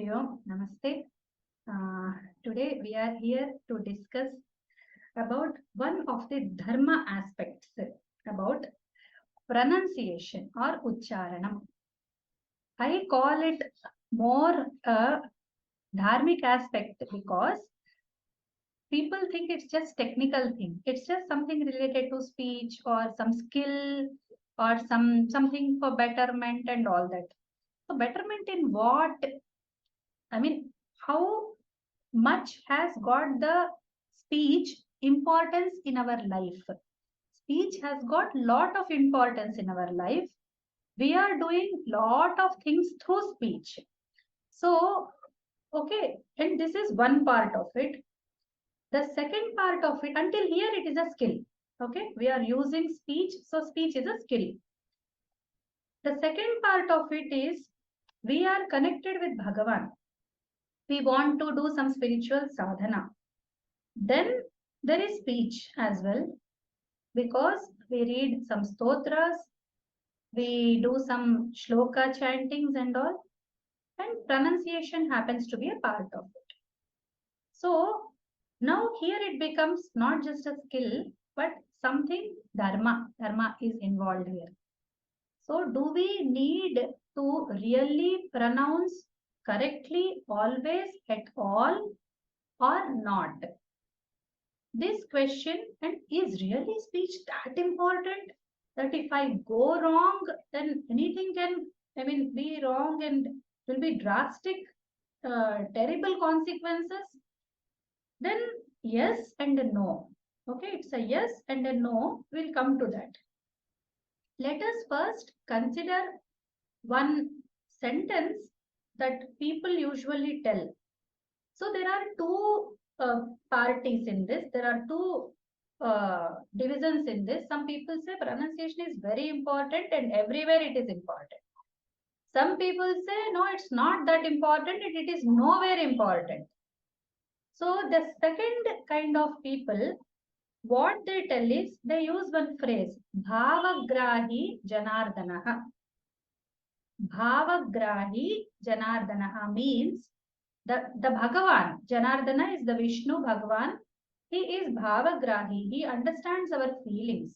Hari Om, Namaste. Today we are here to discuss about one of the Dharma aspects, about pronunciation or Ucharanam. I call it more a dharmic aspect because people think it's just technical thing. It's just something related to speech or some skill or something for betterment and all that. So betterment in what? I mean, how much has got the speech importance in our life? Speech has got lot of importance in our life. We are doing lot of things through speech. So, okay, and this is one part of it. The second part of it, until here it is a skill. Okay, we are using speech, so speech is a skill. The second part of it is we are connected with Bhagavan. We want to do some spiritual sadhana. Then there is speech as well, because we read some stotras, we do some shloka chantings and all, and pronunciation happens to be a part of it. So now here it becomes not just a skill, but something dharma. Dharma is involved here. So do we need to really pronounce correctly always at all or not? This question, and is really speech that important that if I go wrong, then anything can, be wrong and will be drastic, terrible consequences? Then yes and a no. Okay, it's a yes and a no. We'll come to that. Let us first consider one sentence that people usually tell. So there are two parties in this. There are two divisions in this. Some people say pronunciation is very important and everywhere it is important. Some people say no, it's not that important and it is nowhere important. So the second kind of people, what they tell is, they use one phrase, bhavagrahi janardanaha. Bhavagrahi janardanaha means the Bhagavan, Janardana is the Vishnu Bhagavan. He is bhavagrahi. He understands our feelings.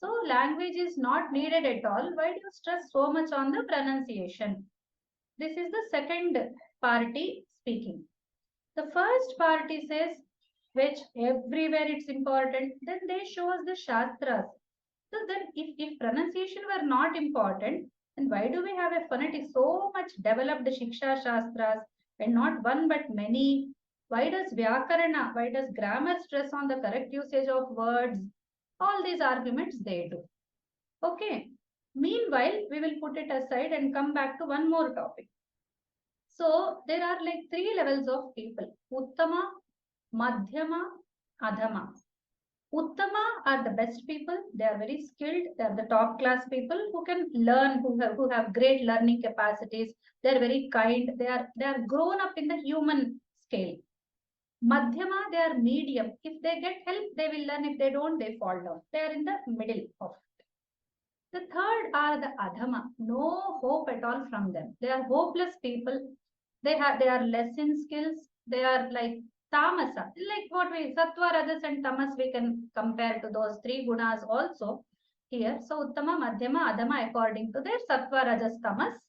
So language is not needed at all. Why do you stress so much on the pronunciation? This is the second party speaking. The first party says, which everywhere it's important, then they show us the Shastras. So then if pronunciation were not important, then why do we have a phonetic so much developed Shiksha Shastras and not one but many? Why does Vyakarana, why does grammar stress on the correct usage of words? All these arguments they do. Okay. Meanwhile, we will put it aside and come back to one more topic. So there are like three levels of people: Uttama, Madhyama, Adhama. Uttama are the best people. They are very skilled. They are the top class people who can learn, who have great learning capacities. They are very kind. They are grown up in the human scale. Madhyama, they are medium. If they get help, they will learn. If they don't, they fall down. They are in the middle of it. The third are the Adhama. No hope at all from them. They are hopeless people. They are less in skills. They are like tamasa, like what we sattva, rajas and tamas, we can compare to those three gunas also here. So uttama, madhyama, adhama according to their sattva, rajas, tamas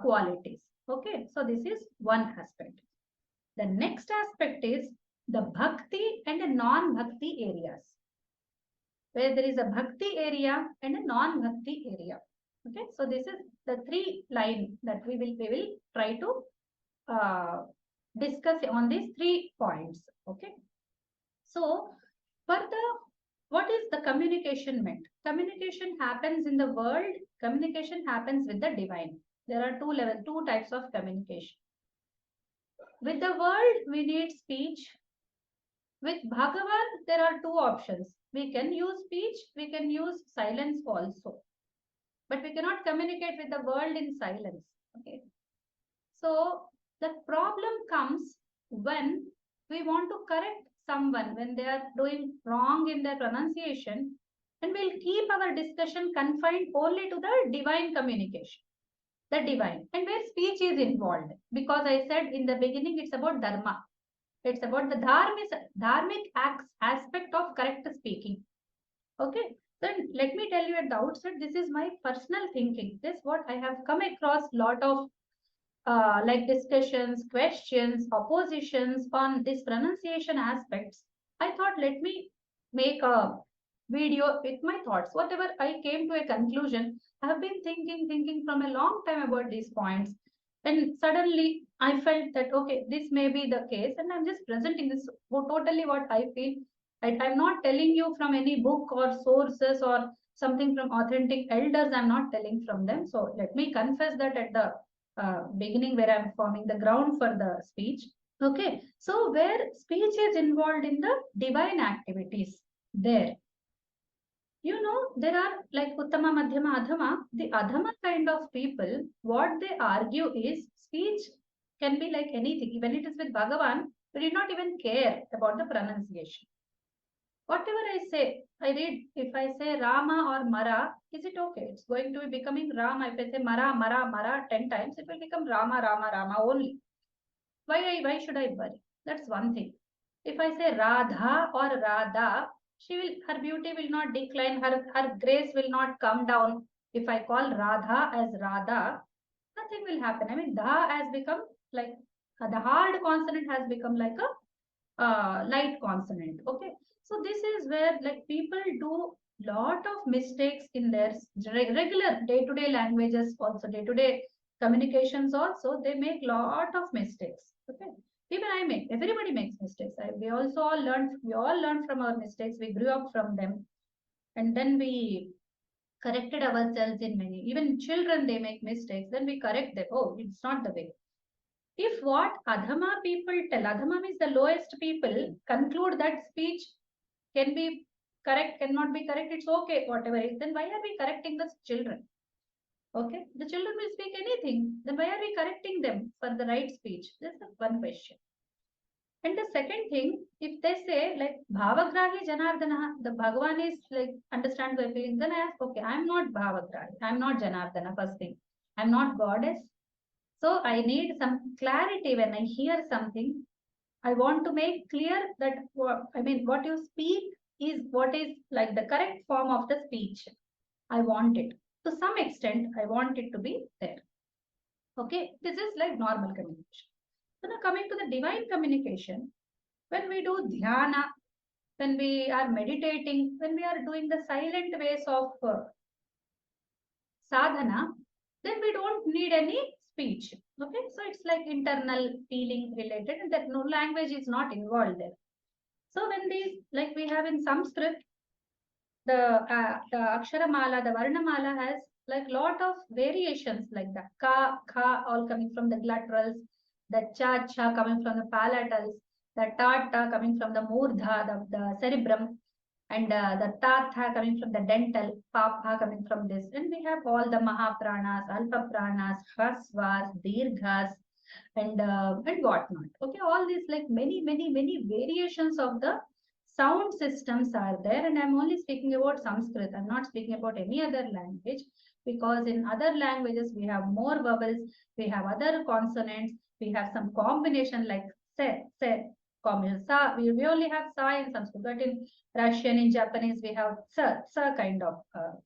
qualities. Okay, so this is one aspect. The next aspect is the bhakti and the non-bhakti areas, where there is a bhakti area and a non-bhakti area. Okay, so this is the three line that we will try to discuss on these 3 points. Okay, so what is the communication meant? Communication happens in the world. Communication happens with the divine. There are two types of communication. With the world, we need speech. With Bhagavan, there are two options. We can use speech, we can use silence also. But we cannot communicate with the world in silence. Okay. So the problem comes when we want to correct someone, when they are doing wrong in their pronunciation, and we'll keep our discussion confined only to the divine communication. the divine, and where speech is involved. Because I said in the beginning, it's about dharma. It's about the dharmic aspect of correct speaking. Okay. Then let me tell you at the outset, this is my personal thinking. This is what I have come across lot of like discussions, questions, oppositions on this pronunciation aspects. I thought, let me make a video with my thoughts. Whatever I came to a conclusion, I have been thinking from a long time about these points. And suddenly I felt that, okay, this may be the case. And I'm just presenting this totally what I feel. I'm not telling you from any book or sources or something from authentic elders. I'm not telling from them. So let me confess that at the beginning, where I'm forming the ground for the speech. Okay, so where speech is involved in the divine activities, there, there are like Uttama, Madhyama, Adhama. The Adhama kind of people, what they argue is speech can be like anything. When it is with Bhagavan, we did not even care about the pronunciation. Whatever I say, I read, if I say Rama or Mara, is it okay? It's going to be becoming Rama. If I say Mara, Mara, Mara 10 times, it will become Rama, Rama, Rama only. Why should I worry? That's one thing. If I say Radha or Radha, her beauty will not decline, her grace will not come down. If I call Radha as Radha, nothing will happen. I mean, Dha has become like, the hard consonant has become like a light consonant. Okay. So this is where like people do lot of mistakes in their regular day-to-day languages, also day-to-day communications also, they make lot of mistakes. Okay. Even I make, everybody makes mistakes. We all learned from our mistakes. We grew up from them. And then we corrected ourselves in many. Even children, they make mistakes. Then we correct them. Oh, it's not the way. If what Adhama people tell, Adhama means the lowest people, conclude that speech can be correct, cannot be correct, it's okay, whatever it is, then why are we correcting the children? Okay, the children will speak anything, then why are we correcting them for the right speech? That's the one question. And the second thing, if they say like Bhavagrahi Janardana, the Bhagavan is like understands my feelings, then I ask, okay, I'm not Bhavagrahi, I'm not Janardana, first thing. I'm not goddess. So I need some clarity when I hear something. I want to make clear that, what you speak is what is like the correct form of the speech. I want it. To some extent, I want it to be there. Okay, this is like normal communication. So now coming to the divine communication, when we do dhyana, when we are meditating, when we are doing the silent ways of sadhana, then we don't need any speech. Okay, so it's like internal feeling related, and that no language is not involved there. So when these, like we have in Sanskrit, the Akshara Mala, the Varna Mala has like lot of variations like the Ka, Kha all coming from the gutturals, the Cha, Cha coming from the palatals, the Ta, Ta coming from the Murdha, the cerebrum, and the Ta, Tha coming from the dental, Pa, Pa coming from this. And we have all the Mahapranas, Alpa Pranas, Hasvas, Dirghas, and whatnot. Okay, all these like many variations of the sound systems are there, and I'm only speaking about Sanskrit. I'm not speaking about any other language, because in other languages we have more vowels, we have other consonants, we have some combination like se, combination sa. We only have sa in Sanskrit, but in Russian, in Japanese, we have sa kind of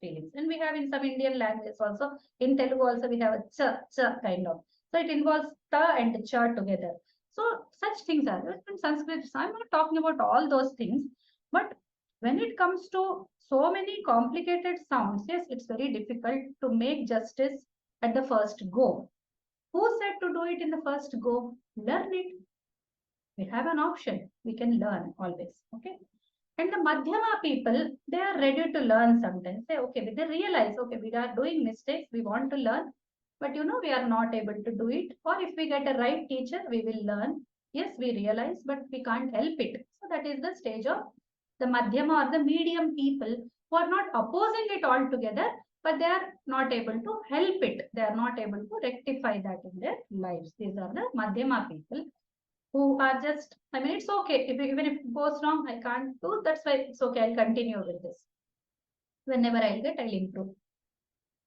feelings, and we have in some Indian languages also. In Telugu also we have a cha kind of. So it involves ta and cha together. So such things are in Sanskrit. So I'm not talking about all those things, but when it comes to so many complicated sounds, yes, it's very difficult to make justice at the first go. Who said to do it in the first go? Learn it. We have an option. We can learn always. Okay. And the Madhyama people, they are ready to learn sometimes. Say, okay, they realize, okay, we are doing mistakes. We want to learn. But we are not able to do it. Or if we get a right teacher, we will learn. Yes, we realize, but we can't help it. So that is the stage of the Madhyama or the medium people who are not opposing it altogether, but they are not able to help it. They are not able to rectify that in their lives. These are the Madhyama people who are just, it's okay. Even if it goes wrong, I can't do. That's why it's okay. I'll continue with this. Whenever I'll get, I'll improve.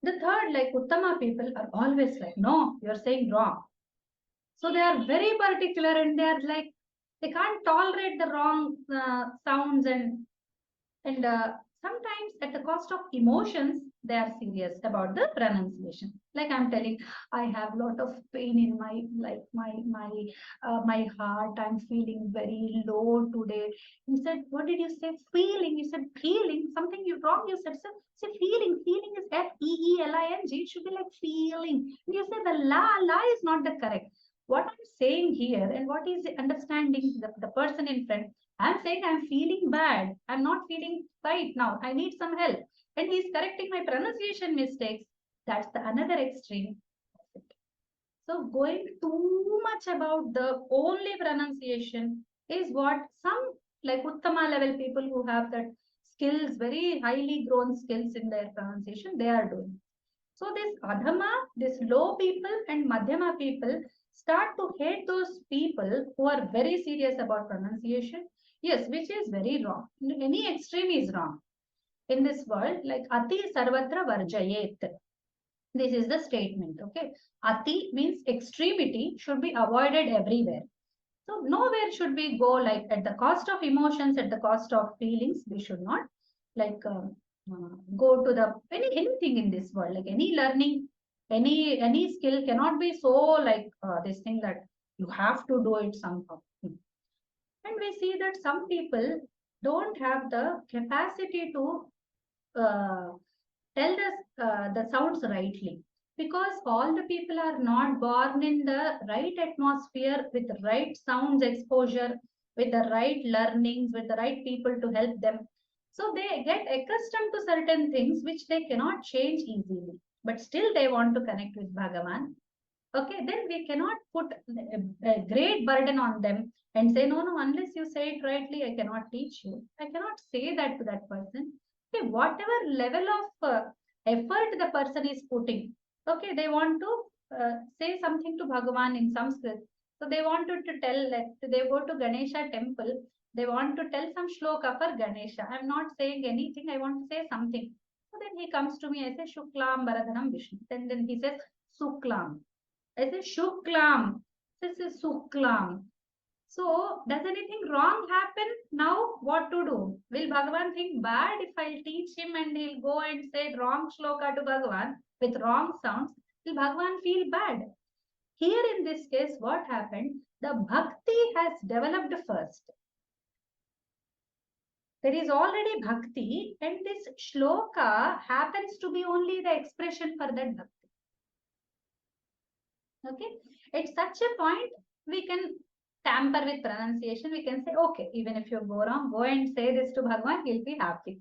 The third, like Uttama people are always like, no, you're saying wrong. So they are very particular and they are like, they can't tolerate the wrong sounds and sometimes at the cost of emotions, they are serious about the pronunciation. Like I'm telling, I have a lot of pain in my like my heart. I'm feeling very low today. You said, what did you say? Feeling. You said feeling. Something you wrong. You said so. Say feeling. Feeling is Feeling. It should be like feeling. And you say the la is not the correct. What I'm saying here and what is understanding the person in front. I'm saying I'm feeling bad. I'm not feeling right now. I need some help. And he's correcting my pronunciation mistakes. That's the another extreme. So going too much about the only pronunciation is what some like Uttama level people who have that skills, very highly grown skills in their pronunciation, they are doing. So this Adhama, this low people and Madhyama people start to hate those people who are very serious about pronunciation. Yes, which is very wrong. Any extreme is wrong. In this world, like Ati Sarvatra Varjayet. This is the statement, okay? Ati means extremity should be avoided everywhere. So nowhere should we go like at the cost of emotions, at the cost of feelings. We should not like go to the anything in this world, like any learning, any skill cannot be so like this thing that you have to do it somehow. And we see that some people don't have the capacity to uh, tell the sounds rightly because all the people are not born in the right atmosphere with the right sounds exposure, with the right learnings, with the right people to help them. So they get accustomed to certain things which they cannot change easily, but still they want to connect with Bhagavan. Okay, then we cannot put a great burden on them and say, no, no, unless you say it rightly, I cannot teach you. I cannot say that to that person. Okay, whatever level of effort the person is putting, okay, they want to say something to Bhagavan in Sanskrit. So they wanted to tell, like, they go to Ganesha temple, they want to tell some shloka for Ganesha. I'm not saying anything, I want to say something. So then he comes to me, I say, Shuklam Bharadhanam Vishnu. Then he says, Suklam. I say Shuklam. This is Suklam. So, does anything wrong happen? Now, what to do? Will Bhagavan think bad if I teach him and he'll go and say wrong shloka to Bhagavan with wrong sounds? Will Bhagavan feel bad? Here in this case, what happened? The bhakti has developed first. There is already bhakti, and this shloka happens to be only the expression for that bhakti. Okay, at such a point, we can tamper with pronunciation. We can say, okay, even if you go wrong, go and say this to Bhagavan, he'll be happy.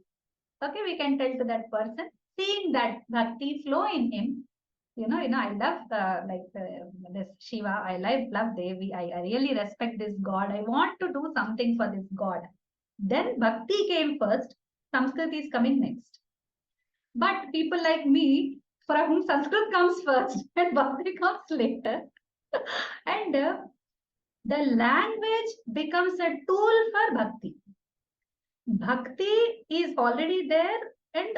Okay, we can tell to that person, seeing that bhakti flow in him. I love this Shiva. I love Devi. I really respect this God. I want to do something for this God. Then bhakti came first. Sanskrit is coming next. But people like me, for whom Sanskrit comes first and bhakti comes later, and the language becomes a tool for bhakti. Bhakti is already there and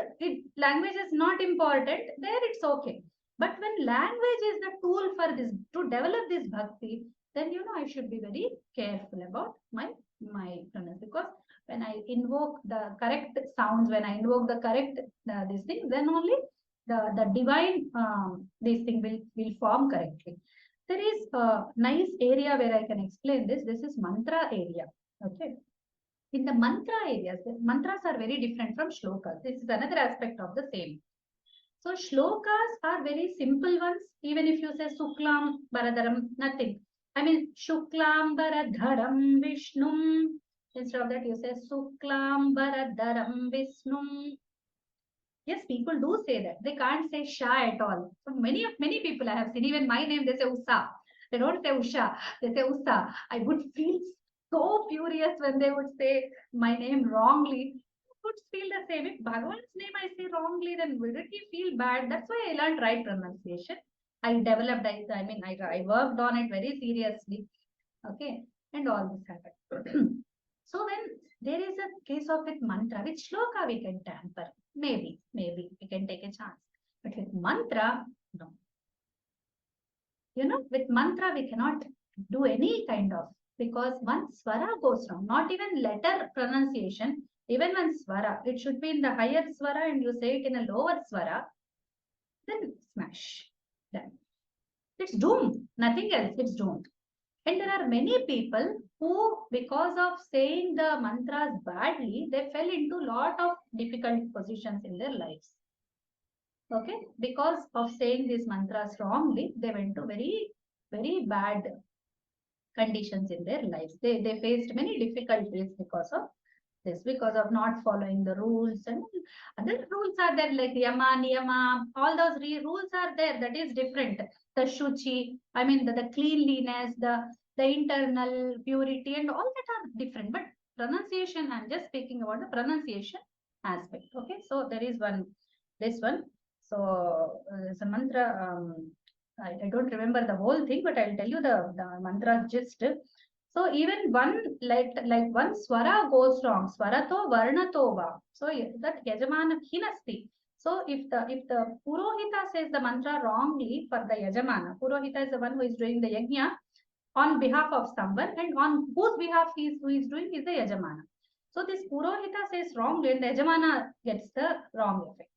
language is not important. There it's okay. But when language is the tool for this, to develop this bhakti, then I should be very careful about my pronunciation, because when I invoke the correct sounds, when I invoke the correct this thing, then only the divine this thing will form correctly. There is a nice area where I can explain this. This is mantra area. Okay. In the mantra areas, the mantras are very different from shlokas. This is another aspect of the same. So shlokas are very simple ones. Even if you say Suklam Bharadharam, nothing. I mean Shuklam Bharadharam Vishnum. Instead of that, you say Suklam Bharadharam Vishnum. Yes, people do say that. They can't say Sha at all. So many people I have seen, even my name, they say Usa. They don't say Usha, they say Usa. I would feel so furious when they would say my name wrongly. I would feel the same. If Bhagavan's name I say wrongly, then wouldn't he feel bad? That's why I learned right pronunciation. I developed, I worked on it very seriously. Okay, and all this happened. So when there is a case of with mantra, with shloka we can tamper. Maybe we can take a chance. But with mantra, no. With mantra we cannot do any kind of, because one swara goes wrong, not even letter pronunciation, even one swara, it should be in the higher swara and you say it in a lower swara, then smash. Done. It's doomed, nothing else, it's doomed. And there are many people who, because of saying the mantras badly, they fell into a lot of difficult positions in their lives. Okay, because of saying these mantras wrongly, they went to very, very bad conditions in their lives. They faced many difficulties because of this, because of not following the rules, and other rules are there like yama, niyama, all those rules are there. That is different. The shuchi, I mean the cleanliness, the internal purity, and all that are different. But pronunciation, I'm just speaking about the pronunciation aspect. Okay, so there is this one. So it's a mantra. I don't remember the whole thing, but I'll tell you the mantra gist. So even one like one swara goes wrong, swarato varnato va. So that yajamana hinasti. So if the purohita says the mantra wrongly for the yajamana, purohita is the one who is doing the yajna on behalf of someone, and on whose behalf who is doing is the yajamana. So this purohita says wrongly, and the yajamana gets the wrong effect.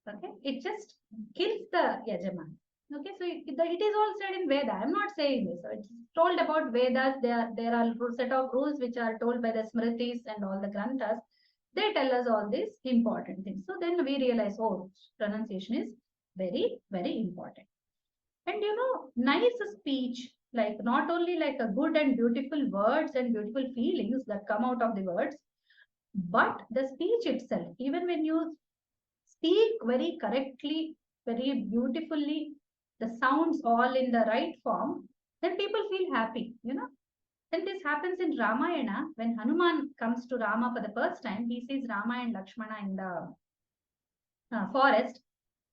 Okay, it just kills the yajamana. Okay, so it is all said in Veda. I am not saying this. So it's told about Vedas. There are a set of rules which are told by the Smritis and all the Granthas. They tell us all these important things. So then we realize, oh, pronunciation is very, very important. And nice speech, like not only like a good and beautiful words and beautiful feelings that come out of the words, but the speech itself, even when you speak very correctly, very beautifully, the sounds all in the right form, then people feel happy, Then this happens in Ramayana, when Hanuman comes to Rama for the first time, he sees Rama and Lakshmana in the forest.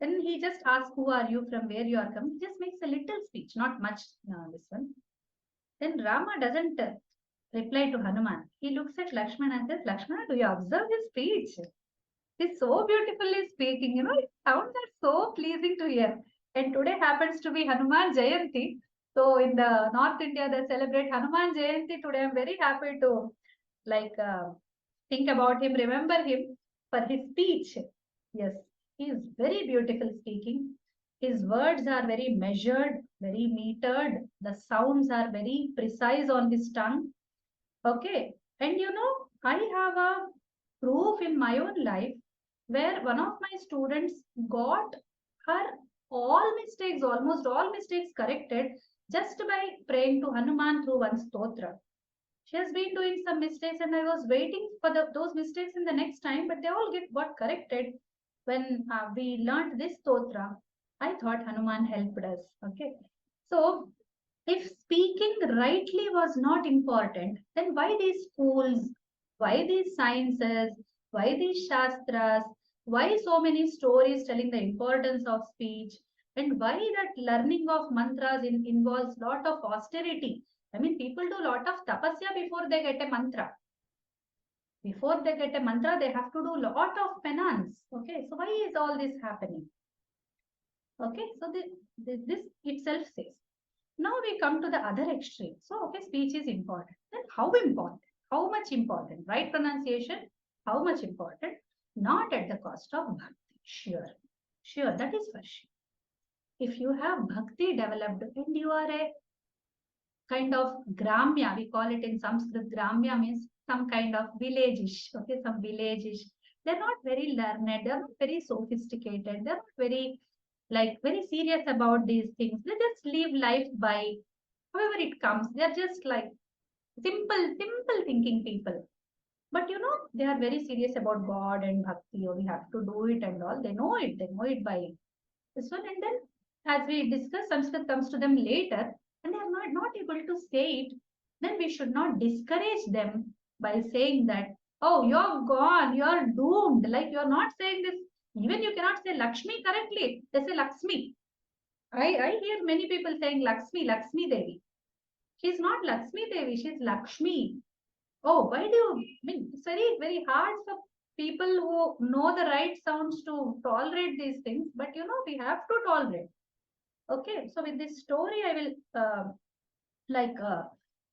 Then he just asks, who are you, from where you are coming? He just makes a little speech, not much, this one. Then Rama doesn't reply to Hanuman. He looks at Lakshmana and says, Lakshmana, do you observe his speech? He's so beautifully speaking, it sounds so pleasing to hear. And today happens to be Hanuman Jayanti. So in the North India, they celebrate Hanuman Jayanti. Today I'm very happy to think about him, remember him for his speech. Yes, he is very beautiful speaking. His words are very measured, very metered. The sounds are very precise on his tongue. Okay. And I have a proof in my own life where one of my students got her almost all mistakes corrected just by praying to Hanuman through one stotra. She has been doing some mistakes and I was waiting for those mistakes in the next time, but they all got corrected when we learned this stotra. I thought Hanuman helped us. Okay. So if speaking rightly was not important, then why these schools, why these sciences, why these shastras, why so many stories telling the importance of speech, and why that learning of mantras involves lot of austerity? I mean, people do a lot of tapasya before they get a mantra. Before they get a mantra, they have to do a lot of penance. Okay, so why is all this happening? Okay, so this itself says. Now we come to the other extreme. So, okay, speech is important. Then how important? How much important? Right pronunciation, how much important? Not at the cost of bhakti. Sure. Sure, that is for sure. If you have bhakti developed and you are a kind of gramya, we call it in Sanskrit, gramya means some kind of village-ish, okay, some village-ish. They're not very learned, they're not very sophisticated, they're not very very serious about these things. They just live life by however it comes. They're just like simple thinking people. But they are very serious about God and bhakti, or we have to do it and all. They know it by this one. And then as we discuss, Sanskrit comes to them later, and they are not able to say it. Then we should not discourage them by saying that, oh, you're gone, you're doomed. Like you're not saying this. Even you cannot say Lakshmi correctly. They say Lakshmi. I hear many people saying Lakshmi Devi. She's not Lakshmi Devi, she's Lakshmi. Oh, why do you, I mean, it's very, very hard for people who know the right sounds to tolerate these things, but we have to tolerate. Okay, so with this story, I will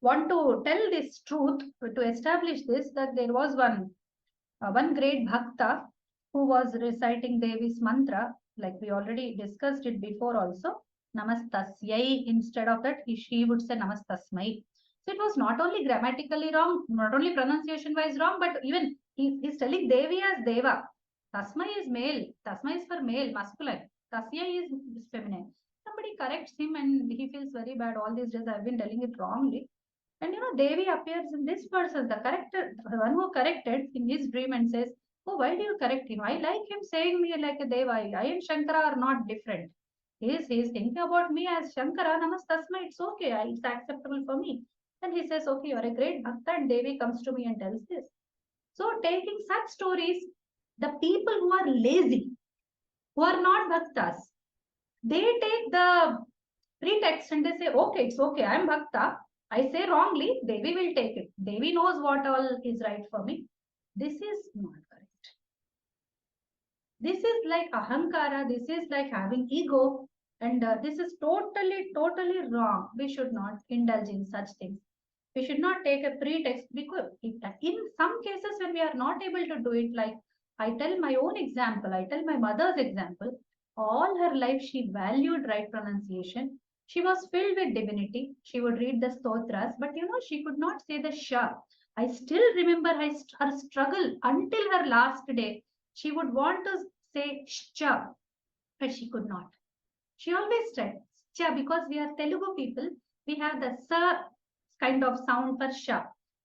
want to tell this truth to establish this, that there was one great bhakta who was reciting Devi's mantra, like we already discussed it before also. Namastasyai, instead of that, she would say Namastasmai. So it was not only grammatically wrong, not only pronunciation wise wrong, but even he's telling Devi as Deva. Tasmai is male, Tasmai is for male, masculine. Tasya is feminine. Somebody corrects him and he feels very bad. All these days I've been telling it wrongly. And Devi appears in this person, the corrector, the one who corrected in his dream, and says, "Oh, why do you correct him? I like him saying me like a Deva. I and Shankara are not different. He is thinking about me as Shankara, Namastasma, it's okay, it's acceptable for me." And he says, "Okay, you are a great bhakta," and Devi comes to me and tells this. So taking such stories, the people who are lazy, who are not bhaktas, they take the pretext and they say, "Okay, it's okay, I am bhakta. I say wrongly, Devi will take it. Devi knows what all is right for me." This is not correct. This is like ahankara. This is like having ego. And this is totally, totally wrong. We should not indulge in such things. We should not take a pretext, because in some cases when we are not able to do it, like I tell my own example, I tell my mother's example, all her life she valued right pronunciation. She was filled with divinity. She would read the stotras, but she could not say the sha. I still remember her struggle until her last day. She would want to say sha, but she could not. She always tried sha, because we are Telugu people. We have the sa kind of sound for sha.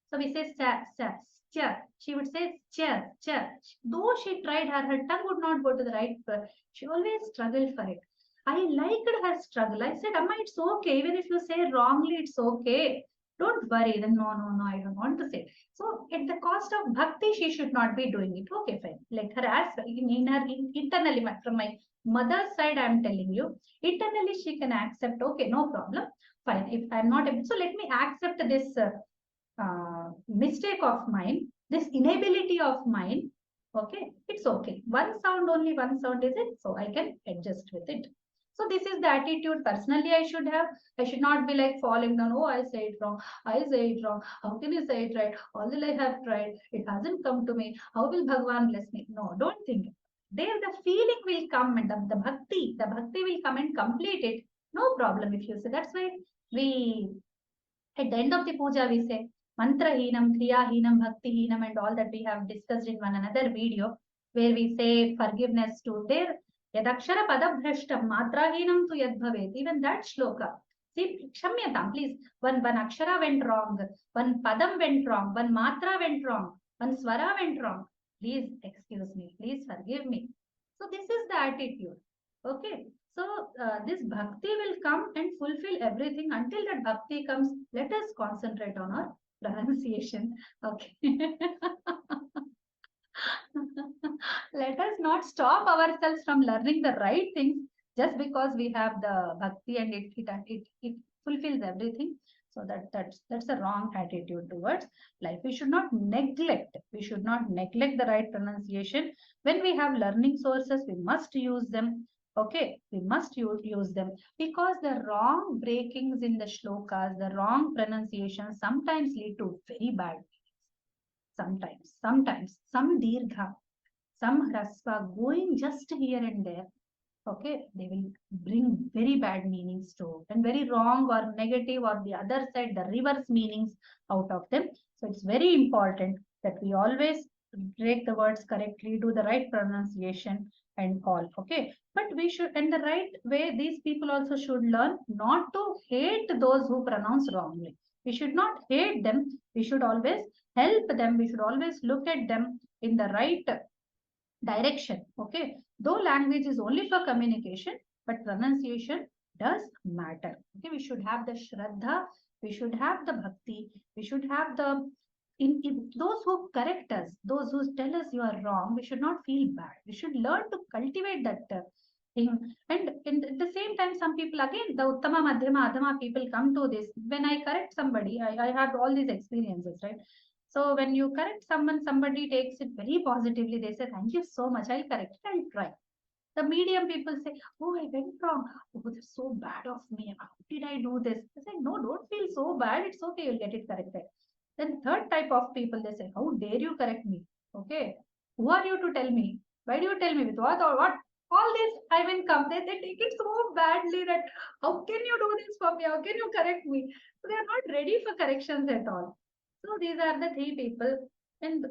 So we say sa, sa, cha. She would say cha, cha. Though she tried, her tongue would not go to the right. She always struggled for it. I liked her struggle. I said, "Amma, it's okay. Even if you say wrongly, it's okay. Don't worry." Then, no, I don't want to say. So, at the cost of bhakti, she should not be doing it. Okay, fine. Let her ask internally, from my mother's side, I'm telling you, internally she can accept. Okay, no problem. Fine. If I'm not able, so let me accept this mistake of mine, this inability of mine. Okay, it's okay. One sound is it, so I can adjust with it. So this is the attitude personally I should have. I should not be like falling down. "Oh, I say it wrong. I say it wrong. How can you say it right? All I have tried, it hasn't come to me. How will Bhagwan bless me?" No, don't think. There the feeling will come, and the bhakti will come and complete it. No problem if you say. That's why we, at the end of the puja, we say mantra heenam, kriya heenam, bhakti heenam, and all that we have discussed in one another video, where we say forgiveness to there. Yadakshara padabhrashtam matrahinam tu yadbhavet. Even that shloka. See, kshamyatam, please. One akshara went wrong. One padam went wrong. One matra went wrong. One swara went wrong. Please excuse me. Please forgive me. So this is the attitude. Okay. So this bhakti will come and fulfill everything. Until that bhakti comes, let us concentrate on our pronunciation. Okay. Let us not stop ourselves from learning the right things just because we have the bhakti and it fulfills everything. So that's a wrong attitude towards life. We should not neglect. We should not neglect the right pronunciation. When we have learning sources, we must use them. Okay, we must use them, because the wrong breakings in the shlokas, the wrong pronunciation sometimes lead to very bad. Sometimes, some dirgha, some hrasva going just here and there. Okay, they will bring very bad meanings to it, and very wrong or negative, or the other side, the reverse meanings out of them. So it's very important that we always break the words correctly, do the right pronunciation and all. Okay, but we should, in the right way, these people also should learn not to hate those who pronounce wrongly. We should not hate them. We should always help them. We should always look at them in the right direction. Okay, though language is only for communication, but pronunciation does matter. Okay, we should have the shraddha, we should have the bhakti, we should have the in those who correct us, those who tell us you are wrong, we should not feel bad. We should learn to cultivate that thing. And at the same time, some people, again, the uttama, madhyama, adhama people come to this. When I correct somebody, I have all these experiences, right? So when you correct someone, somebody takes it very positively. They say, thank you so much. I'll correct it. I'll try. The medium people say, oh, I went wrong. Oh, that's so bad of me. How did I do this? I say, no, don't feel so bad. It's okay. You'll get it corrected. Then third type of people, they say, how dare you correct me? Okay. Who are you to tell me? Why do you tell me with what or what? All this, I mean, come. They take it so badly that how can you do this for me? How can you correct me? So they are not ready for corrections at all. So these are the three people. And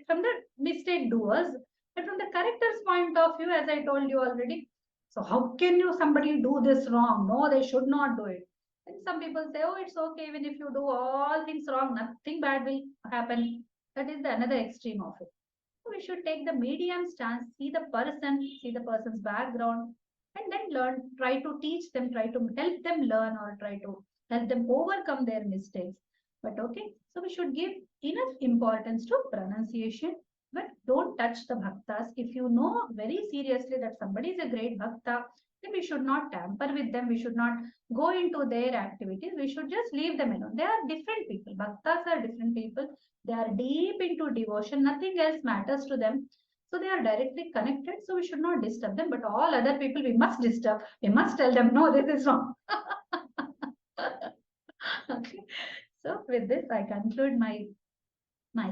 from the mistake doers, but from the character's point of view, as I told you already, so how can you somebody do this wrong? No, they should not do it. And some people say, oh, it's okay, even if you do all things wrong, nothing bad will happen. That is the another extreme of it. So we should take the medium stance, see the person, see the person's background, and then learn, try to teach them, try to help them learn, or try to help them overcome their mistakes. But okay, so we should give enough importance to pronunciation, but don't touch the bhaktas. If you know very seriously that somebody is a great bhakta, then we should not tamper with them. We should not go into their activities. We should just leave them alone. They are different people. Bhaktas are different people. They are deep into devotion. Nothing else matters to them. So they are directly connected. So we should not disturb them. But all other people we must disturb. We must tell them, no, this is wrong. Okay. So with this, I conclude my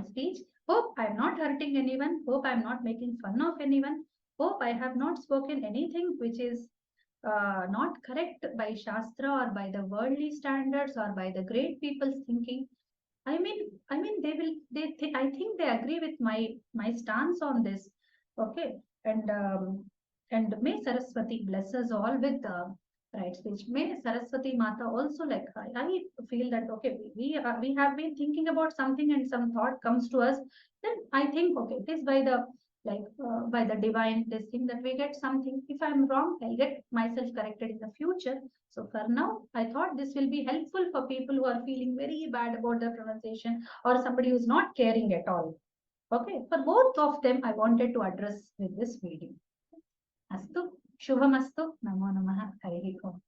speech. Hope I'm not hurting anyone. Hope I'm not making fun of anyone. Hope I have not spoken anything which is not correct by Shastra or by the worldly standards or by the great people's thinking. I mean, I think they agree with my stance on this. Okay, and may Saraswati bless us all with the right speech. May Saraswati Mata also, like I feel that okay, we have been thinking about something and some thought comes to us. Then I think okay, it is by the by the divine this thing that we get something. If I'm wrong, I'll get myself corrected in the future. So for now, I thought this will be helpful for people who are feeling very bad about their pronunciation or somebody who's not caring at all. Okay, for both of them, I wanted to address with this video. Astu, Shubhamastu, Namo Namaha, Harihi Om.